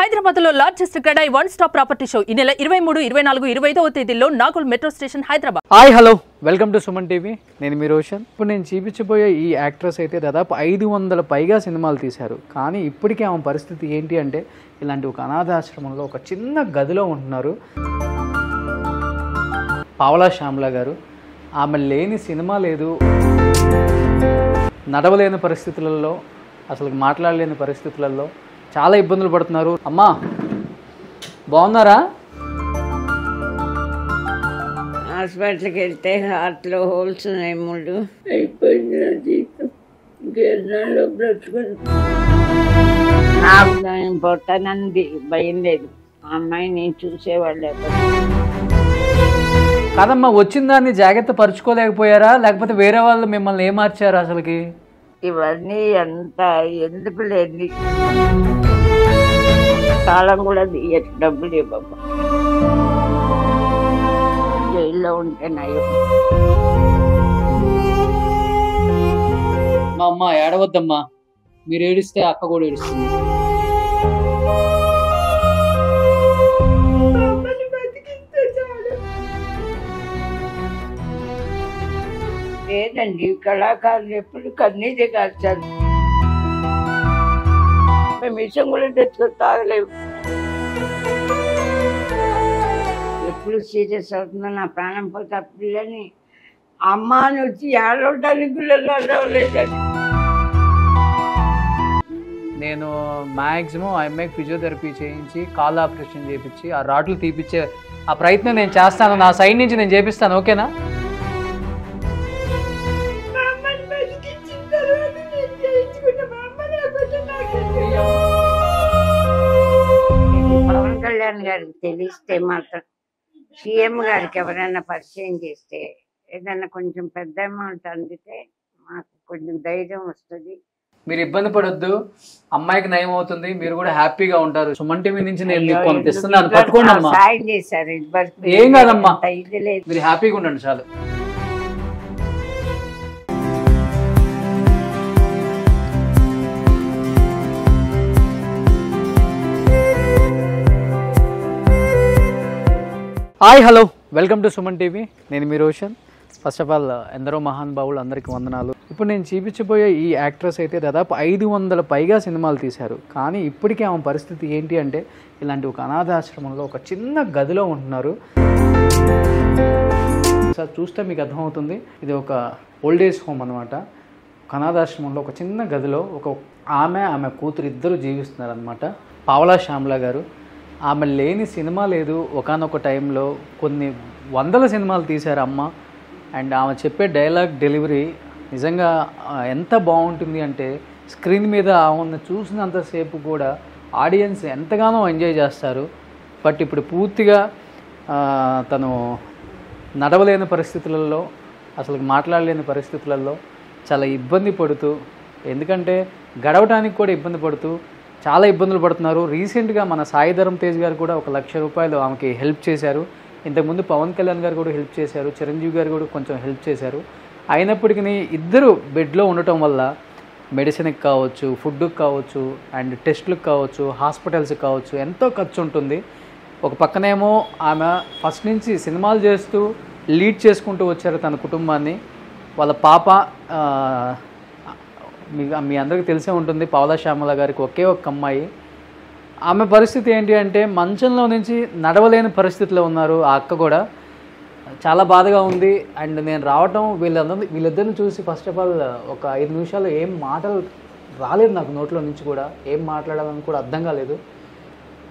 హైదరాబాద్లో largest CREDAI one stop property show ఈ నెల 23, 24, 25వ తేదీల్లో Nagole metro station Hyderabad. Hi hello welcome to Suman TV. నేను మీ రోషన్. ఇప్పుడు నేను చూపించబోయే ఈ యాక్ట్రెస్ అయితే దాదాపు 500 పైగా సినిమాలు తీశారు. కానీ ఇప్పటికే ఆమె పరిస్థితి ఏంటి అంటే ఇలాంటి ఒక అనాథాశ్రమంలో ఒక చిన్న గదిలో ఉంటున్నారు. పావలా శ్యామ్లా గారు. ఆమె లేని సినిమా లేదు, నడవలేని పరిస్థితులలో, అసలు మాట్లాడలేని పరిస్థితులలో చాలా ఇబ్బందులు పడుతున్నారు. అమ్మా బాగున్నారా? హాస్పిటల్కి వెళ్తే హార్ట్లో హోల్స్ ఉన్నాయి, 3 అయిపోయింది. నా జీవితం ఇంకెన్నాళ్ళు బ్రతుకుని నాకు దాని పొట్టనంది భయం లేదు. ఆ అమ్మాయిని చూసేవాళ్ళు కాదమ్మా, వచ్చిన దాన్ని జాగ్రత్త పరుచుకోలేకపోయారా, లేకపోతే వేరే వాళ్ళు మిమ్మల్ని ఏమార్చారు? అసలుకి ఇవన్నీ అంత ఎందుకు లేదు, కాలం కూడా తీయచ్చు, డబ్బులు ఇవ్వబ్బా, జైల్లో ఉంటే నయం. మా అమ్మ ఏడవద్దమ్మా, మీరు ఏడిస్తే అక్క కూడా ఏడుస్తుంది. లేదండి, కళాకారులు ఎప్పుడు కన్నీరే కాల్చారు. మేము విషయం కూడా తెచ్చుకొని తాగలేము. ఎప్పుడు సీరియస్ అవుతుందో నా ప్రాణం పోతే ఆ పిల్లని అమ్మ అని వచ్చి ఏడవడానికి పిల్లలు అడవలేదండి. నేను మ్యాక్సిమం ఆ అమ్మాయికి ఫిజియోథెరపీ చేయించి కాల్ ఆపరేషన్ చేయించి ఆ రాడ్లు తీపిచ్చే ఆ ప్రయత్నం నేను చేస్తాను. నా సైడ్ నుంచి నేను చేపిస్తాను, ఓకేనా? పవన్ కళ్యాణ్ గారికి తెలిస్తే మాత్రం సీఎం గారికి ఎవరైనా పరిచయం చేస్తే ఏదైనా కొంచెం పెద్ద అమౌంట్ అందితే మాకు కొంచెం ధైర్యం వస్తుంది. మీరు ఇబ్బంది పడొద్దు, అమ్మాయికి నయం అవుతుంది, మీరు కూడా హ్యాపీగా ఉంటారు. సుమన్ టీవీ నుంచి నేను మీకు కొంత ఇస్తున్నాను, పట్టుకోండి అమ్మా. సాయం చేశారు, ఏం కాదమ్మా, ఇది లేదు. మీరు హ్యాపీగా ఉండండి చాలు. Hi hello welcome to Suman TV. నేను మీ రోషన్. ఫస్ట్ ఆఫ్ ఆల్ ఎందరో మహానుభావులు, అందరికీ వందనాలు. ఇప్పుడు నేను చూపించబోయే ఈ యాక్ట్రెస్ అయితే దాదాపు 500 పైగా సినిమాలు తీశారు. కానీ ఇప్పటికే ఆమె పరిస్థితి ఏంటి అంటే ఇలాంటి ఒక అనాథాశ్రమంలో ఒక చిన్న గదిలో ఉంటున్నారు. సార్ చూస్తే మీకు అర్థమవుతుంది, ఇది ఒక ఓల్డ్ ఏజ్ హోమ్ అనమాట. ఒక అనాథాశ్రమంలో ఒక చిన్న గదిలో ఆమె కూతురు ఇద్దరు జీవిస్తున్నారు అనమాట. పావలా శ్యామ్లా గారు. ఆమె లేని సినిమా లేదు. ఒకానొక టైంలో కొన్ని 100 సినిమాలు తీశారు అమ్మ. అండ్ ఆమె చెప్పే డైలాగ్ డెలివరీ నిజంగా ఎంత బాగుంటుంది అంటే స్క్రీన్ మీద ఆమెను చూసినంతసేపు కూడా ఆడియన్స్ ఎంతగానో ఎంజాయ్ చేస్తారు. బట్ ఇప్పుడు పూర్తిగా తను నడవలేని పరిస్థితులలో, అసలు మాట్లాడలేని పరిస్థితులలో చాలా ఇబ్బంది పడుతూ, ఎందుకంటే గడవడానికి కూడా ఇబ్బంది పడుతూ చాలా ఇబ్బందులు పడుతున్నారు. రీసెంట్గా మన సాయి ధరమ్ తేజ్ గారు కూడా 1 లక్ష రూపాయలు ఆమెకి హెల్ప్ చేశారు. ఇంతకుముందు పవన్ కళ్యాణ్ గారు కూడా హెల్ప్ చేశారు, చిరంజీవి గారు కూడా కొంచెం హెల్ప్ చేశారు. అయినప్పటికీ ఇద్దరు బెడ్లో ఉండటం వల్ల మెడిసిన్కి కావచ్చు, ఫుడ్కి కావచ్చు, అండ్ టెస్టులకు కావచ్చు, హాస్పిటల్స్కి కావచ్చు ఎంతో ఖర్చు ఉంటుంది. ఒక పక్కనేమో ఆమె ఫస్ట్ నుంచి సినిమాలు చేస్తూ లీడ్ చేసుకుంటూ వచ్చారు తన కుటుంబాన్ని. వాళ్ళ పాప మీ అందరికీ తెలిసే ఉంటుంది, పావలా శ్యామల గారికి ఒకే ఒక అమ్మాయి. ఆమె పరిస్థితి ఏంటి అంటే మంచంలో నుంచి నడవలేని పరిస్థితిలో ఉన్నారు. ఆ అక్క కూడా చాలా బాధగా ఉంది. అండ్ నేను రావటం వీళ్ళిద్దరిని చూసి ఫస్ట్ ఆఫ్ ఆల్ ఒక 5 నిమిషాలు ఏం మాటలు రాలేదు నాకు నోట్లో నుంచి, కూడా ఏం మాట్లాడాలని కూడా అర్థం కాలేదు.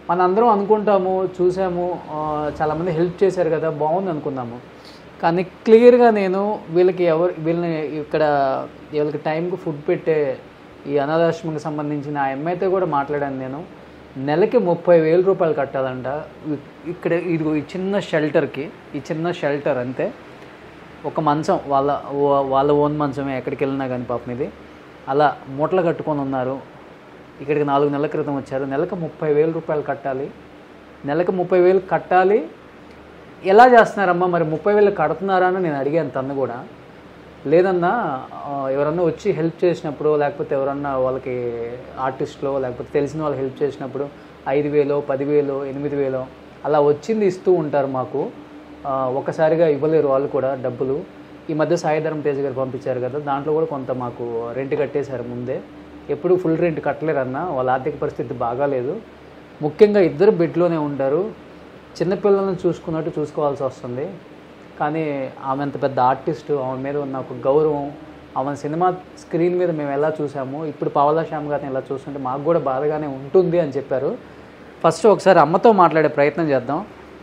మనందరం అనుకుంటాము, చూసాము, చాలామంది హెల్ప్ చేశారు కదా, బాగుంది అనుకున్నాము. కానీ క్లియర్గా నేను వీళ్ళని ఇక్కడ వీళ్ళకి టైంకి ఫుడ్ పెట్టే ఈ అనాథాశ్రమంకి సంబంధించిన ఆ అమ్మాయితో కూడా మాట్లాడాను నేను. నెలకి 30,000 రూపాయలు కట్టాలంట. ఇక్కడ ఇది ఈ చిన్న షెల్టర్కి, ఈ చిన్న షెల్టర్ అంతే. ఒక మంచం వాళ్ళ ఓన్ మంచమే, ఎక్కడికి వెళ్ళినా కానీ పాపం ఇది అలా మూటలు కట్టుకొని ఉన్నారు. ఇక్కడికి 4 నెలల క్రితం వచ్చారు. నెలకు 30,000 రూపాయలు కట్టాలి. నెలకు 30,000 కట్టాలి. ఎలా చేస్తున్నారమ్మా మరి? 30,000 కడుతున్నారా అని నేను అడిగాను తను కూడా. లేదన్నా ఎవరన్నా వచ్చి హెల్ప్ చేసినప్పుడు లేకపోతే ఎవరన్నా వాళ్ళకి ఆర్టిస్ట్లో లేకపోతే తెలిసిన వాళ్ళు హెల్ప్ చేసినప్పుడు 5,000, 10,000, 8,000 అలా వచ్చింది ఇస్తూ ఉంటారు మాకు. ఒక్కసారిగా ఇవ్వలేరు వాళ్ళు కూడా డబ్బులు. ఈ మధ్య సాయిధరం తేజ్ గారు పంపించారు కదా, దాంట్లో కూడా కొంత మాకు రెంట్ కట్టేశారు ముందే. ఎప్పుడు ఫుల్ రెంట్ కట్టలేరన్న, వాళ్ళ ఆర్థిక పరిస్థితి బాగాలేదు. ముఖ్యంగా ఇద్దరు బెడ్లోనే ఉంటారు. చిన్నపిల్లలను చూసుకున్నట్టు చూసుకోవాల్సి వస్తుంది. కానీ ఆమె అంత పెద్ద ఆర్టిస్టు, ఆమె మీద ఉన్న ఒక గౌరవం, ఆమె సినిమా స్క్రీన్ మీద మేము ఎలా చూసామో ఇప్పుడు పావలా శ్యామ్ గారిని ఎలా చూస్తుంటే మాకు కూడా బాధగానే ఉంటుంది అని చెప్పారు. ఫస్ట్ ఒకసారి అమ్మతో మాట్లాడే ప్రయత్నం చేద్దాం.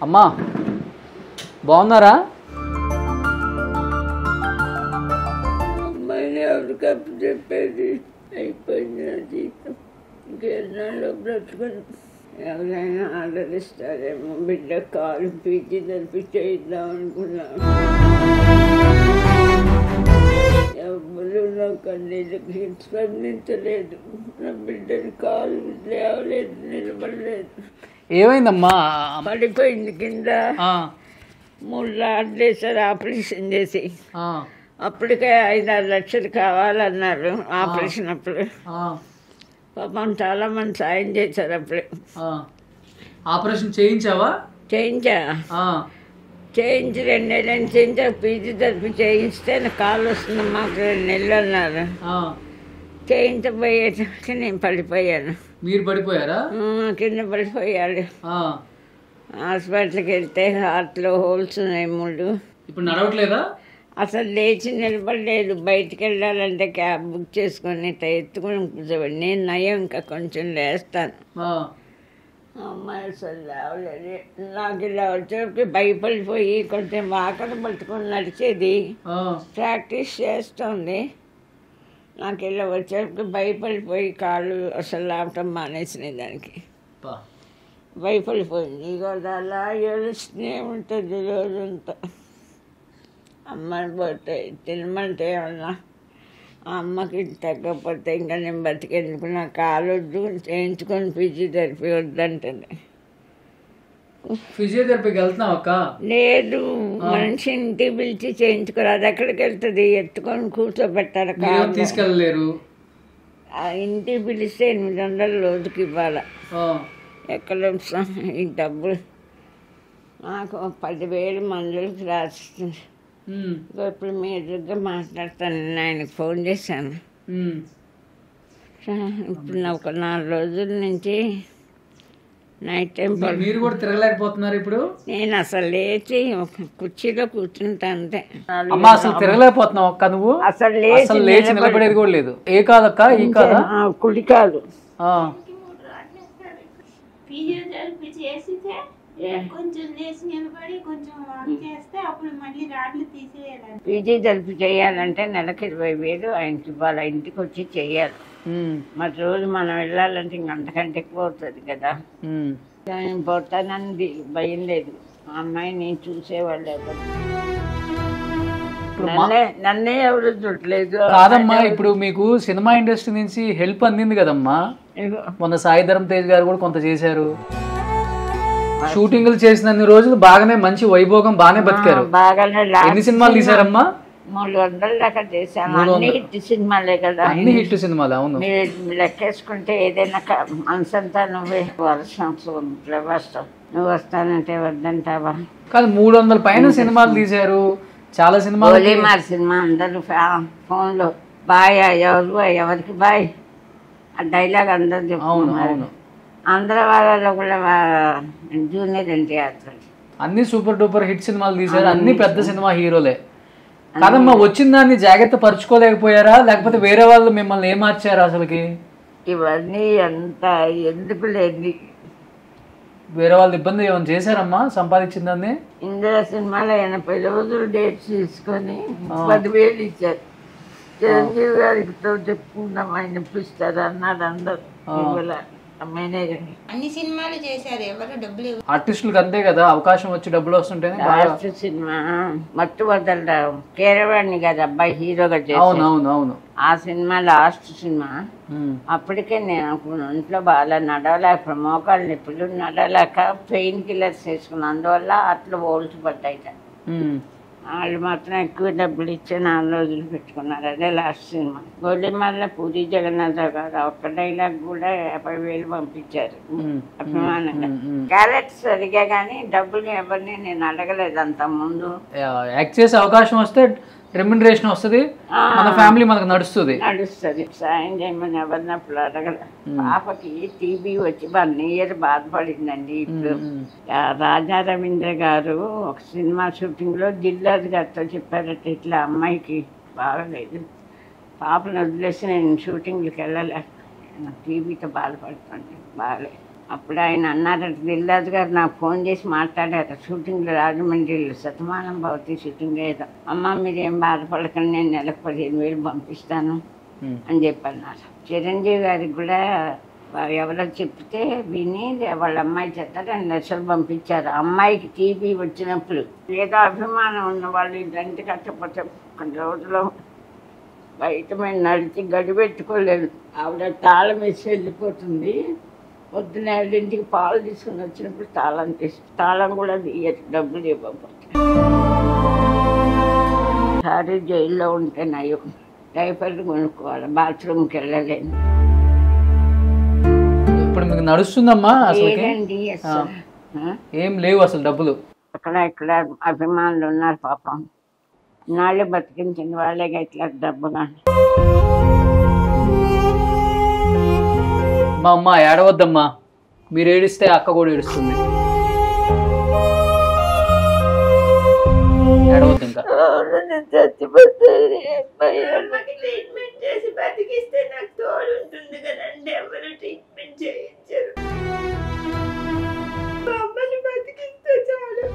అమ్మా బాగున్నారా? అమ్మాయిని ఎవరికప్పు చెప్పేది అయిపోయింది నా జీవితం. ఇంకెన్నాళ్ళు బ్రతుకుని ఎవరైనా ఆదరిస్తారేమో. బిడ్డ కాలు పీచి తరిపి చేయిద్దాం అనుకున్నాను. ఎవరు నా కన్నీళ్ళకి స్పందించలేదు. నా బిడ్డని కాలు లేవలేదు, నిలబడలేదు. ఏమైందమ్మా? పడిపోయింది కింద. 3 లాట్లు వేసారు ఆపరేషన్ చేసి. అప్పటికే 5-6 లక్షలు కావాలన్నారు ఆపరేషన్ అప్పుడు. పాపం చాలా మంది సాయం చేశారు అప్పుడే. ఆపరేషన్ చేయించావా? చేయించి 2 నెలలు చేయించా. పీజీ తరఫు చేయిస్తే నాకు కాలు వస్తుంది, మాకు 2 నెలలు అన్నారు. చేయించబోయేటప్పుడు నేను పడిపోయాను. మీరు పడిపోయారా? కింద పడిపోయాడు. హాస్పిటల్కి వెళ్తే హార్ట్లో హోల్స్ ఉన్నాయి 3. ఇప్పుడు నడవట్లేదా? అసలు లేచి నిలబడలేదు. బయటికి వెళ్ళాలంటే క్యాబ్ బుక్ చేసుకొని ఎత్తుకొని కూర్చోబడి. నేను నయం ఇంకా కొంచెం లేస్తాను. అమ్మాయి అసలు లేవలేదు. నాకు ఇలా వచ్చేటప్పుడు భయపడిపోయి కొంచెం వాకలు పట్టుకొని నడిచేది, ప్రాక్టీస్ చేస్తుంది. నాకు ఇలా వచ్చేటప్పుడు భయపడిపోయి కాళ్ళు అసలు లావటం మానేసినాయి. దానికి భయపడిపోయింది. ఇక అలా ఏడుస్తూనే ఉంటుంది రోజంతా. అమ్మని పోతే తినమంటే ఏమన్నా ఆ అమ్మకి తగ్గకపోతే ఇంకా నేను బతికెందుకు, నా కాలు వద్దు, చేయించుకొని ఫిజియోథెరపీ వద్దంటుంది. ఫిజియోథెరపీకి వెళ్తున్నావు అక్క? లేదు, మనిషి ఇంటికి పిలిచి చేయించుకోరు. అది ఎక్కడికి వెళ్తుంది? ఎత్తుకొని కూర్చోబెట్టారు. కాలు తీసుకెళ్ళలేరు. ఇంటికి పిలిస్తే 800 రోజుకి ఇవ్వాలి. ఎక్కడ ఈ డబ్బులు నాకు 10,000 మందులకి రాసిస్తుంది. ఇప్పుడు మీ ఎదురుగా మాట్లాడతాను. నేను ఆయనకు ఫోన్ చేశాను. ఇప్పుడు నాకు 4 రోజుల నుంచి నైట్ టైం మీరు కూడా తిరగలేకపోతున్నారు ఇప్పుడు? నేను అసలు లేచి ఒక కుర్చీలో కూర్చుంటా అంతే. అమ్మా అసలు తిరగలేకపోతున్నావు అక్క నువ్వు? అసలు లేచి నిలబడేది కూడా లేదు. ఏ కాదక్క? ఈ కాదా? కుడి కాదు. ఫిజియోథెరపీ చేసితే కొంచెం లేచి నిలబడి కొంచెం వాక్ చేస్తే అప్పుడు మళ్ళీ రాడ్లు తీసేయాలి. ఫిజియోథెరపీ చేయాలంటే నెలకు 20,000 ఆయనకి ఇవ్వాలి. ఇంటికి వచ్చి చెయ్యాలి. మరి రోజు మనం వెళ్ళాలంటే ఇంక అంతకంటే ఎక్కువ అవుతుంది కదా. నేను పోతానని భయం లేదు. ఆ అమ్మాయి నేను చూసేవాళ్ళు ఎవరు, నన్నే ఎవరు చూడలేదు. కాదమ్మా, ఇప్పుడు మీకు సినిమా ఇండస్ట్రీ నుంచి హెల్ప్ అందింది కదమ్మా. మొన్న సాయిధరం తేజ్ గారు కూడా కొంత చేశారు. షూటింగ్లు చేసినన్ని రోజులు బాగానే మంచి వైభోగం బాగానే బతికారు. బాగానే. ఎన్ని సినిమాలు తీసారమ్మా? 300 దాకా చేశాను. అన్ని హిట్ సినిమాలే కదా. అన్ని హిట్ సినిమాలు. అవును, మీరు లెక్కేసుకుంటే ఏదైనా మనసంతా నువ్వే వర్షం వస్తావు. నువ్వు వస్తానంటే వద్దంటావా? కాదు, 300 పైన సినిమాలు తీశారు. చాలా సినిమాలు. మరి సినిమా అందరూ ఫోన్లో బాయ్, ఎవరికి బాయ్ ఆ డైలాగ్ అందరూ చెప్తున్నారు. ఆంధ్ర వాళ్ళలో కూడా జూనియర్ ఎన్టీఆర్ అన్ని సూపర్ డూపర్ హిట్ సినిమాలు తీశారు. అన్ని పెద్ద సినిమా హీరోలే. కాదమ్మా, వచ్చిన దాన్ని జాగ్రత్త పరుచుకోలేకపోయారా? లేకపోతే వేరే వాళ్ళు మిమ్మల్ని ఏమార్చారు అసలుకి? ఇవన్నీ అంత ఎందుకు లేని వేరే వాళ్ళు ఇబ్బంది ఏమైనా చేశారమ్మా సంపాదించిన దాన్ని? ఇందిరా సినిమాలో 80 రోజులు డేట్స్ తీసుకొని 10,000 ఇచ్చారు. చిరంజీవి గారితో చెప్పుకుందాం, ఆయన ఇప్పిస్తారు అన్నాడు. అందరు మేనేజర్ అన్ని సినిమాలు చేశారు. ఎవరు డబ్బులు ఆర్టిస్టులకు అంతే కదా, అవకాశం వచ్చి డబ్బులు వస్తుంటేనే. లాస్ట్ సినిమా మట్టు వదల కేరవాణి కదా అబ్బాయి హీరోగా చేశాను. అవును. ఆ సినిమా లాస్ట్ సినిమా. అప్పటికే నేను ఇంట్లో బాగా నడవలేక, మోకాళ్ళు నొప్పులు, నడవలేక పెయిన్ కిల్లర్స్ వేసుకున్నాను. అందువల్ల అట్లా హోల్స్ పడ్డాయి. వాళ్ళు మాత్రం ఎక్కువ డబ్బులు ఇచ్చి 4 రోజులు పెట్టుకున్నారు. అదే లాస్ట్ సినిమా. గోలిమల్ల పూరి జగన్నాథరావు గారు ఒక్క డైలాగ్ కూడా 50,000 పంపించారు అభిమానంగా. క్యారెక్టర్ సరిగా కానీ డబ్బులు ఎవరిని నేను అడగలేదు అంత ముందు. యాక్ట్ చేసే అవకాశం వస్తే రెమ్యునరేషన్ వస్తుంది, మన ఫ్యామిలీ మనకు నడుస్తుంది. సాయం చేయమని ఎవరినప్పుడు అడగల. పాపకి టీబీ వచ్చి 1 year బాధపడిందండి. ఇప్పుడు రాజా రవీంద్ర గారు ఒక సినిమా షూటింగ్ లో దిల్రాజు గారితో చెప్పారట, ఇట్లా అమ్మాయికి బాగలేదు, పాపను వదిలేసి నేను షూటింగ్కి వెళ్ళలే, టీబీతో బాధపడుతుంది, బాగలేదు. అప్పుడు ఆయన అన్నారట, దిల్రాజు గారు నాకు ఫోన్ చేసి మాట్లాడారు షూటింగ్లో, రాజమండ్రిలో శతమానం భవతి షూటింగ్ ఏదో. అమ్మ మీరేం బాధపడకండి, నేను నెలకు 15,000 పంపిస్తాను అని చెప్పన్నారు. చిరంజీవి గారికి కూడా ఎవరో చెప్తే విని వాళ్ళ అమ్మాయి చేత 2 లక్షలు పంపించారు. అమ్మాయికి టీబీ వచ్చినప్పుడు ఏదో అభిమానం ఉన్న వాళ్ళు ఇంటి కట్టకపోతే కొన్ని రోజులు బయట మేము నడిచి గడిపెట్టుకోలేదు. ఆవిడ తాళం వేసి వెళ్ళిపోతుంది. పొద్దున 7ంటికి పాలు తీసుకుని వచ్చినప్పుడు తాళం తాళం కూడా తీయచ్చు, డబ్బులు ఇవ్వకపోతే. సారీ జైల్లో ఉంటే నయం, డైపర్లు కొనుక్కోవాలి, బాత్రూమ్కి వెళ్ళలేను. ఇప్పుడు మీకు నడుస్తుందమ్మా? లేదండి అసలు, ఏం లేవు అసలు డబ్బులు. ఇక్కడ అభిమానులు ఉన్నారు పాపం, నాళ్ళే బతికించిన వాళ్ళే ఇట్లా డబ్బు కానీ. మా అమ్మ ఏడవద్దమ్మా, మీరు ఏడిస్తే అక్క కూడా ఏడుస్తుంది. ఏడవద్దు ఇంకా. ట్రీట్మెంట్ చేసి బతికిస్తే నాకు తోడు ఉంటుంది కదండి, ఎవరు ట్రీట్మెంట్ చేయించారు. అమ్మని బతికిస్తే చాలు.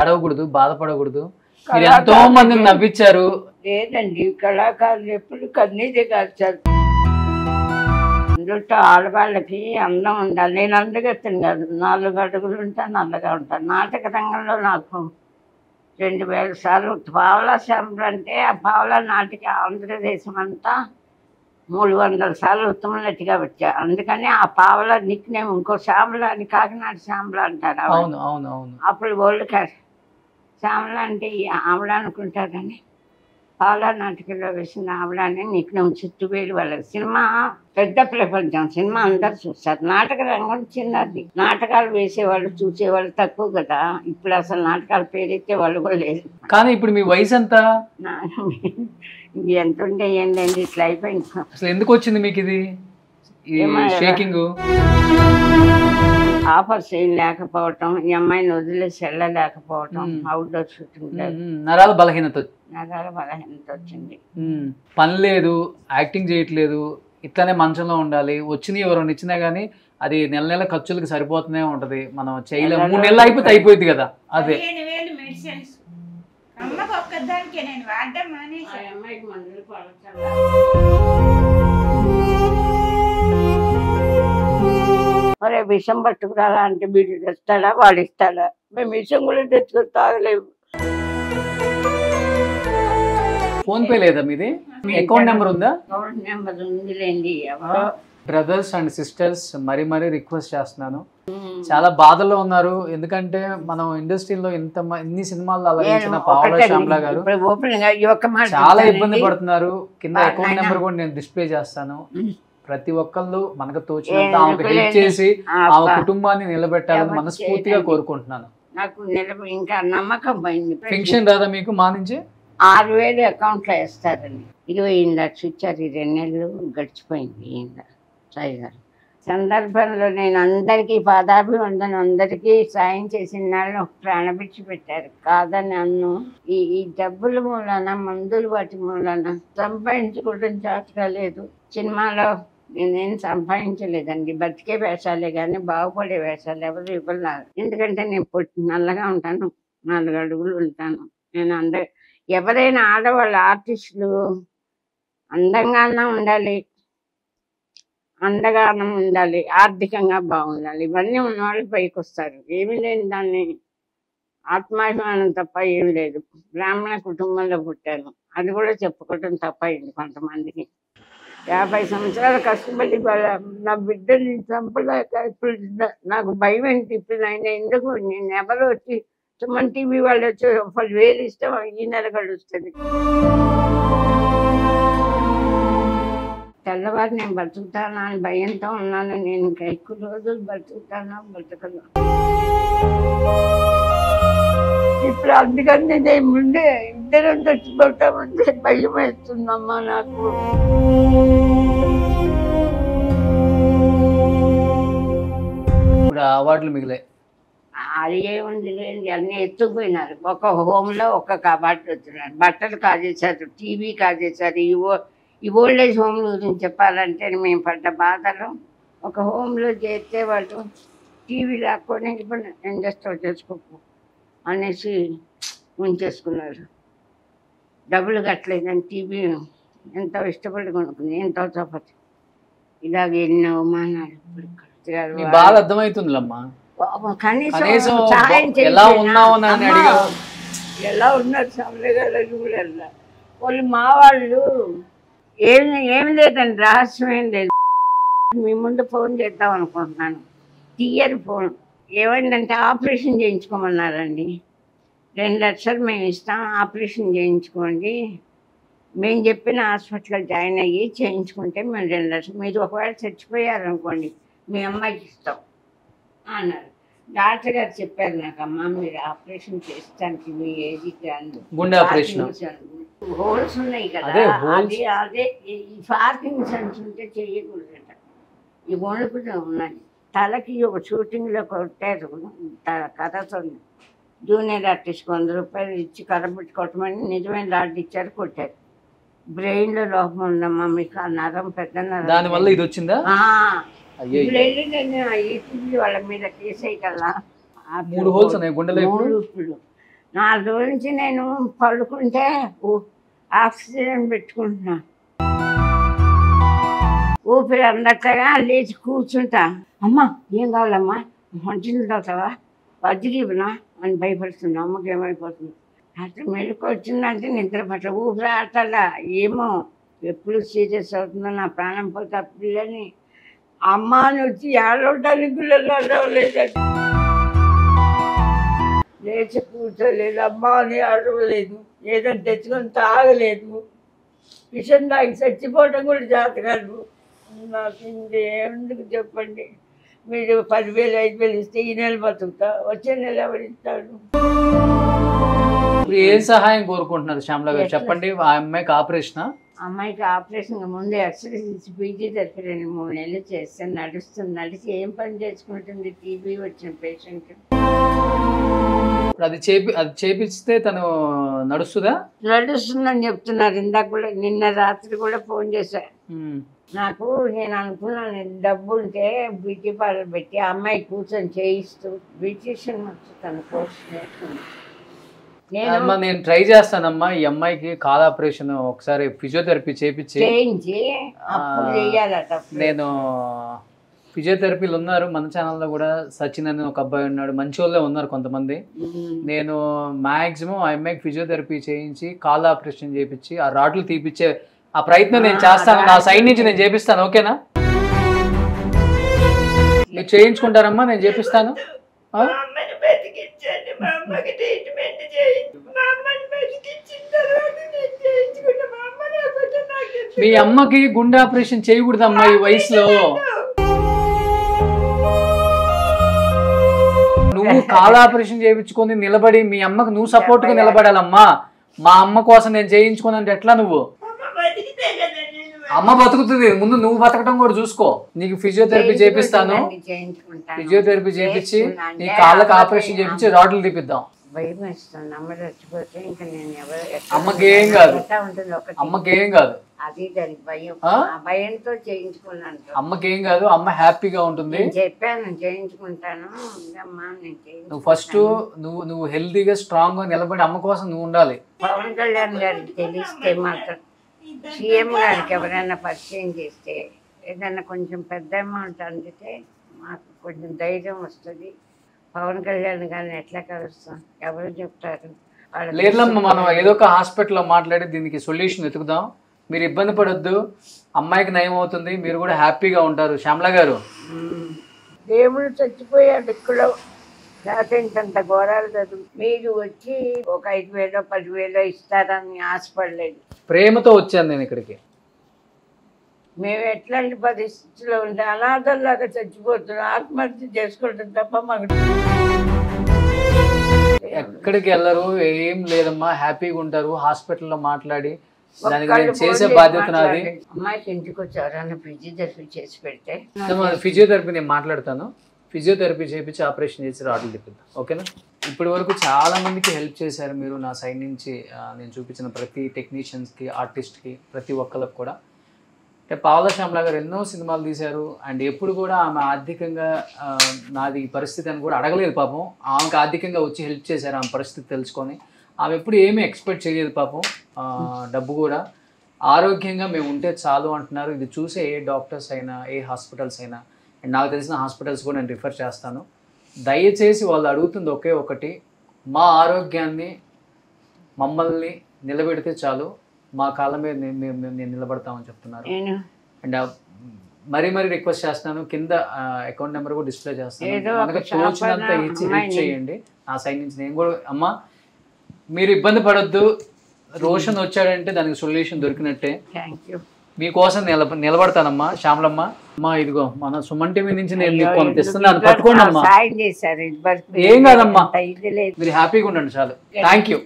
ఏడవకూడదు, బాధపడకూడదు. మీరు ఎంతో మందిని నవ్వించారు. లేదండి, కళాకారులు ఎప్పుడు కన్నీరే కాల్చారు. అందులో ఆడవాళ్ళకి అందం ఉండాలి. నేను అందగెత్తాను కాదు, 4 అడుగులు ఉంటాను, నల్లగా ఉంటాను. నాటక రంగంలో నాకు 2,000 సార్లు పావలా శ్యామల అంటే ఆ పావలా నాటికి ఆంధ్రదేశం అంతా 300 సార్లు ఉత్తమ నటిగా వచ్చా. అందుకని ఆ పావలా నిక్నేమ్ ఇంకో శ్యామల అని కాకినాడ శ్యామల అంటారు. అవును అవును అవును. అప్పుడు వరల్డ్ క్లాస్ శ్యామల అంటే ఆవిడ అనుకుంటారని పావలా నాటికలో వేసిన ఆవిడని నిక్నేమ్ చుట్టువేలు వాళ్ళకి. సినిమా పెద్ద ప్రపంచం, సినిమా అందరు చూస్తారు. నాటక రంగం చిన్నది, నాటకాలు వేసేవాళ్ళు చూసేవాళ్ళు తక్కువ కదా. ఇప్పుడు అసలు నాటకాలు పేరెత్తే వాళ్ళు కూడా లేదు. కానీ ఇప్పుడు మీ వయసు ఎంత? ఎంత ఉంటే ఏంటండి, ఇట్లా అయిపోయింది. అసలు ఎందుకు వచ్చింది మీకు ఇది షేకింగ్? ఆఫర్స్ ఏం లేకపోవటం, ఈ అమ్మాయిని వదిలేసి వెళ్ళలేకపోవటం, అవుట్డోర్ షూటింగ్ నరాల బలహీనత వచ్చింది. పని లేదు, యాక్టింగ్ చేయట్లేదు, ఇట్లానే మంచంలో ఉండాలి. వచ్చిన ఎవరైనా ఇచ్చినా గానీ అది నెల ఖర్చులకు సరిపోతూనే ఉంటది. మనం చేయలేము. 3 నెలలు అయిపోతే అయిపోయింది కదా. అదే 15,000 మెడిసిన్స్ అమ్మకు ఒక్కదానికే నేను వాడడం మానేసి. అమ్మాయికి మందులు పడతాను. మరి విషం పట్టుకురాలా అంటే వీడు తెస్తాడా వాడు ఇస్తాడా? మేము విషం కూడా తెచ్చుకొని తాగలేము. ఫోన్ పే లేదా మీది? అకౌంట్ నెంబర్ ఉందా? అకౌంట్ నెంబర్ ఉందిలేండి. బ్రదర్స్ అండ్ సిస్టర్స్ మరీ రిక్వెస్ట్ చేస్తున్నాను, చాలా బాధల్లో ఉన్నారు. ఎందుకంటే మనం ఇండస్ట్రీలో ఇన్ని సినిమాలు అలరించిన పావలా శ్యామల గారు చాలా ఇబ్బంది పడుతున్నారు. కింద అకౌంట్ నెంబర్ కూడా నేను డిస్ప్లే చేస్తాను. ప్రతి ఒక్కళ్ళు మనకు తోచినంత ఆమెకు హెల్ప్ చేసి ఆమె కుటుంబాన్ని నిలబెట్టాలని మనస్ఫూర్తిగా కోరుకుంటున్నాను. నాకు ఇంకా నమ్మకం పోయింది. పెన్షన్ రాదా మీకు మా నుంచి? 6,000 అకౌంట్లో వేస్తారండి. 20 లక్షలు ఇచ్చారు. ఈ 2 నెలలు గడిచిపోయింది. సాయి గారు సందర్భంలో నేను అందరికీ పాదాభివందనం, అందరికీ సాయం చేసిన వాళ్ళు ప్రాణభిక్ష పెట్టారు. కాదని అన్ను ఈ డబ్బుల మూలన, మందులు వాటి మూలన సంపాదించుకోవడం చాచలేదు. సినిమాలో నేనేం సంపాదించలేదండి, బతికే వేషాలే కానీ బాగుపడే వేషాలు ఎవరు ఇవ్వలేదు. ఎందుకంటే నేను నల్లగా ఉంటాను, 4 అడుగులు ఉంటాను. నేను ఎవరైనా ఆడవాళ్ళు ఆర్టిస్టులు అందంగానే ఉండాలి, అందగానం ఉండాలి, ఆర్థికంగా బాగుండాలి. ఇవన్నీ ఉన్నవాళ్ళు పైకి వస్తారు. ఏమీ లేని దాన్ని ఆత్మాభిమానం తప్ప ఏం లేదు. బ్రాహ్మణ కుటుంబంలో పుట్టాను, అది కూడా చెప్పుకోవటం తప్ప అయింది కొంతమందికి. 50 సంవత్సరాలు కష్టపడి నా బిడ్డని చంపలేక ఇప్పుడు నాకు భయం ఏంటి ఇప్పుడు ఆయన ఎందుకు నేను ఎవరు వచ్చి సుమన్ టీవీ వాళ్ళు వచ్చి 10,000 ఇష్టం ఈ నెల గడుస్తుంది. తెల్లవారు నేను బతుకుతానా అని భయంతో ఉన్నాను. నేను ఇంకా ఎక్కువ రోజులు బతుకుతానా బతకను. ఇప్పుడు అందుకని నేను ముందే ఇద్దరం చచ్చిపోతామంటే భయం వేస్తుందమ్మా నాకు. ఇప్పుడు అవార్డులు మిగిలే అది ఏముంది లేండి, అన్నీ ఎత్తుకుపోయినారు. ఒక హోమ్లో ఒక కబాట్ వచ్చినారు, బట్టలు కాజేశారు, టీవీ కాజేశారు. ఈ ఓల్డ్ ఏజ్ హోమ్ల గురించి చెప్పాలంటే మేము పడ్డ బాధలు. ఒక హోమ్లో చేస్తే వాళ్ళు టీవీ లాక్కొని ఇండస్ట్రీ చేసుకోకు అనేసి ఉంచేసుకున్నారు. డబ్బులు కట్టలేదని టీవీ ఎంతో ఇష్టపడి కొనుక్కుంది, ఎంతో చప్పటి. ఇలాగ ఎన్నో అవమానాలు. బాధ అర్థమవుతుందిలమ్మా. కనీసం సాయం ఎలా ఉన్నారు సమలగారు వాళ్ళు మా వాళ్ళు. ఏమి లేదండి, రహస్యం ఏం లేదు. మీ ముందు ఫోన్ చేద్దాం అనుకుంటున్నాను, తీయరు ఫోన్. ఏమైందంటే ఆపరేషన్ చేయించుకోమన్నారండి. 2 లక్షలు మేము ఇస్తాం, ఆపరేషన్ చేయించుకోండి. మేము చెప్పిన హాస్పిటల్ జాయిన్ అయ్యి చేయించుకుంటే మేము 2 లక్షలు, మీరు ఒకవేళ చచ్చిపోయారనుకోండి మీ అమ్మాయికి ఇస్తాం అన్నారు. డాక్టర్ గారు చెప్పారు నాకు, అమ్మ మీరు ఆపరేషన్ చేస్తానికి మీ ఏజ్కి గుండె ఆపరేషన్ హోల్స్ ఉన్నాయి కదా, అదే ఈ పార్కిన్సన్స్ ఉంటే చెయ్యకూడదట. ఈ వణుకులు ఉన్నాయి. తలకి ఒక షూటింగ్లో కొట్టారు కథతో. జూనియర్ ఆర్టిస్ట్కి 100 రూపాయలు ఇచ్చి కర్రబెట్టి కొట్టమని నిజమైన లాడ్ ఇచ్చారు, కొట్టారు. బ్రెయిన్లో లోపం ఉందమ్మా మీకు, ఆ నరం పెద్ద నరం. దానివల్ల ఇది వచ్చిందా? ఇప్పుడు వెళ్ళి నేను ఈటీవీ వాళ్ళ మీద కేసేయి కదా. 3 హోల్స్ ఉన్నాయి గుండెలో. 4 రోజుల నుంచి నేను పడుకుంటే ఆక్సిజన్ పెట్టుకుంటున్నా, ఊపిరి అందట్లుగా లేచి కూర్చుంటా. అమ్మ ఏం కావాలమ్మా, మంచినీళ్ళు తాగుతావా, వజ్రీవనా అని భయపడుతున్నా. అమ్మకి ఏమైపోతుంది అసలు మెలకు వచ్చిందంటే నిద్ర పట్ల ఊపిరి ఆటలా. ఏమో ఎప్పుడు సీరియస్ అవుతుందో, నా ప్రాణం పోతే పిల్లని అమ్మ అని వచ్చి ఏడవడానికి లేదండి. లేచి కూర్చోలేదు, అమ్మ అని అడవలేదు, ఏదైనా తెచ్చుకొని తాగలేదు, విషయం తాగి చచ్చిపోవడం కూడా జాత కాదు. నాకు ఇంకేందుకు చెప్పండి. మీరు 10,000 5,000 ఇస్తే ఈ నెల బతుకుతా, వచ్చే నెల ఎవరు ఇస్తాడు? ఏం సహాయం కోరుకుంటున్నారు శ్యామల గారు చెప్పండి. ఆ అమ్మాయికి ఆపరేషన్, అమ్మాయికి ఆపరేషన్ ముందే ఎక్స్రేస్ ఇచ్చి ఫిజియోథెరపీ 2-3 నెలలు చేస్తే నడిచి ఏం పని చేసుకుంటుంది టీబీ వచ్చిన పేషెంట్. అది చేపిస్తే తను నడుస్తుందని చెప్తున్నారు. ఇందాక కూడా నిన్న రాత్రి కూడా ఫోన్ చేశా. నాకు నేను అనుకున్నాను డబ్బు ఉంటే బ్యూటీ పార్లర్ పెట్టి ఆ అమ్మాయి కూర్చొని చేయిస్తూ బ్యూటీషియన్ తన కోర్స్ నేర్చుకున్నాను. నేను ట్రై చేస్తానమ్మా. ఈ అమ్మాయికి కాల్ ఆపరేషన్ ఒకసారి ఫిజియోథెరపీ చేయించి నేను ఫిజియోథెరపీలు ఉన్నారు మన ఛానల్లో కూడా. సచిన్ అని ఒక అబ్బాయి ఉన్నాడు, మంచి వాళ్ళే ఉన్నారు కొంతమంది. నేను మ్యాక్సిమం ఆ అమ్మాయికి ఫిజియోథెరపీ చేయించి కాల్ ఆపరేషన్ చేయించి ఆ రాడ్లు తీపిచ్చే ఆ ప్రయత్నం నేను చేస్తాను. నా సైడ్ నుంచి నేను చేపిస్తాను. ఓకేనా? మీరు చేయించుకుంటారమ్మా, నేను చేపిస్తాను. మీ అమ్మకి గుండె ఆపరేషన్ చేయకూడదమ్మా ఈ వయసులో. నువ్వు కాల్ ఆపరేషన్ చేయించుకొని నిలబడి మీ అమ్మకు నువ్వు సపోర్ట్ గా నిలబడాలమ్మా. మా అమ్మ కోసం నేను చేయించుకుని అంటే ఎట్లా? నువ్వు అమ్మ బతుకుతుంది, ముందు నువ్వు బతకడం కూడా చూసుకో. నీకు ఫిజియోథెరపీ చేపిస్తాను, ఫిజియోథెరపీ చేపించి నీ కాళ్ళకి ఆపరేషన్ చేపించి రాడ్లు తీపిద్దాం. అమ్మకి ఏం కాదు, అమ్మకి ఏం కాదు, అమ్మకి ఏం కాదు. అమ్మ హ్యాపీగా ఉంటుంది. చెప్పాను చేయించుకుంటాను. నువ్వు ఫస్ట్ నువ్వు హెల్తీగా స్ట్రాంగ్ గా నిలబడి అమ్మ కోసం నువ్వు ఉండాలి. పవన్ కళ్యాణ్ గారికి తెలిస్తే మాత్రం సీఎం గారికి ఎవరైనా పరిచయం చేస్తే ఏదైనా కొంచెం పెద్ద అమౌంట్ అందితే మాకు కొంచెం ధైర్యం వస్తుంది. పవన్ కళ్యాణ్ గారిని ఎట్లా కలుస్తాం, ఎవరు చెప్తారు? లేదమ్మా, మనం ఏదో ఒక హాస్పిటల్లో మాట్లాడి దీనికి సొల్యూషన్ వెతుకుదాం. మీరు ఇబ్బంది పడొద్దు, అమ్మాయికి నయం అవుతుంది, మీరు కూడా హ్యాపీగా ఉంటారు. శ్యామల గారు దేవుడు చచ్చిపోయాడు ఇక్కడ, ఇంతంత ఘోరాలు చదువు మీరు వచ్చి ఒక 5,000 10,000 ఇస్తారని ఆశపడలేదు. ప్రేమతో వచ్చాను నేను ఇక్కడికి. మేము ఎట్లాంటి పరిస్థితుల్లో ఉంటే అనాథల్లాగా చచ్చిపోతున్నాం, ఆత్మహత్య చేసుకుంటాం తప్ప మాకు ఎక్కడికి వెళ్ళరు, ఏం లేదమ్మా, హ్యాపీగా ఉంటారు. హాస్పిటల్లో మాట్లాడి దానికి నేను చేసే బాధ్యత నాది. అమ్మాయికి ఇంటికి వచ్చి ఎవరైనా ఫిజియోథెరపీ చేసి పెడితే ఫిజియోథెరపీ నేను మాట్లాడతాను, ఫిజియోథెరపీ చేయించి ఆపరేషన్ చేసి రాట్లు తిప్పిద్దాం, ఓకేనా? ఇప్పటి వరకు చాలా మందికి హెల్ప్ చేశారు మీరు నా సైడ్ నుంచి. నేను చూపించిన ప్రతి టెక్నీషియన్స్కి, ఆర్టిస్ట్కి, ప్రతి ఒక్కరికి కూడా. అంటే పావలా శ్యామల గారు ఎన్నో సినిమాలు తీశారు అండ్ ఎప్పుడు కూడా ఆమె ఆర్థికంగా నాది పరిస్థితి అని కూడా అడగలేదు పాపం. ఆమెకు ఆర్థికంగా వచ్చి హెల్ప్ చేశారు ఆమె పరిస్థితి తెలుసుకొని. ఆమె ఎప్పుడు ఏమీ ఎక్స్పెక్ట్ చేయలేదు పాపం, డబ్బు కూడా. ఆరోగ్యంగా మేము ఉంటే చాలు అంటున్నారు. ఇది చూసే ఏ డాక్టర్స్ అయినా, ఏ హాస్పిటల్స్ అయినా, అండ్ నాకు తెలిసిన హాస్పిటల్స్ కూడా నేను రిఫర్ చేస్తాను. దయచేసి వాళ్ళు అడుగుతుంది ఒకే ఒకటి, మా ఆరోగ్యాన్ని మమ్మల్ని నిలబెడితే చాలు, మా కాళ్ళ మీద నేను నిలబడతామని చెప్తున్నారు. అండ్ మరీ రిక్వెస్ట్ చేస్తున్నాను, కింద అకౌంట్ నెంబర్ కూడా డిస్ప్లే చేస్తాను, మనకు తోచినంత ఇచ్చి హెల్ప్ చేయండి నా సైడ్ నుంచి. నేను కూడా అమ్మ మీరు ఇబ్బంది పడొద్దు, రోషన్ వచ్చాడంటే దానికి సొల్యూషన్ దొరికినట్టే. మీకోసం నిలబడతానమ్మా శ్యామలమ్మ. అమ్మా ఇదిగో మన సుమన్ టీవీ నుంచి నేను మీకు కొంత ఇస్తున్నాను, పట్టుకోండి అమ్మా. ఏం కాదమ్మా, మీరు హ్యాపీగా ఉండండి చాలు. Thank you.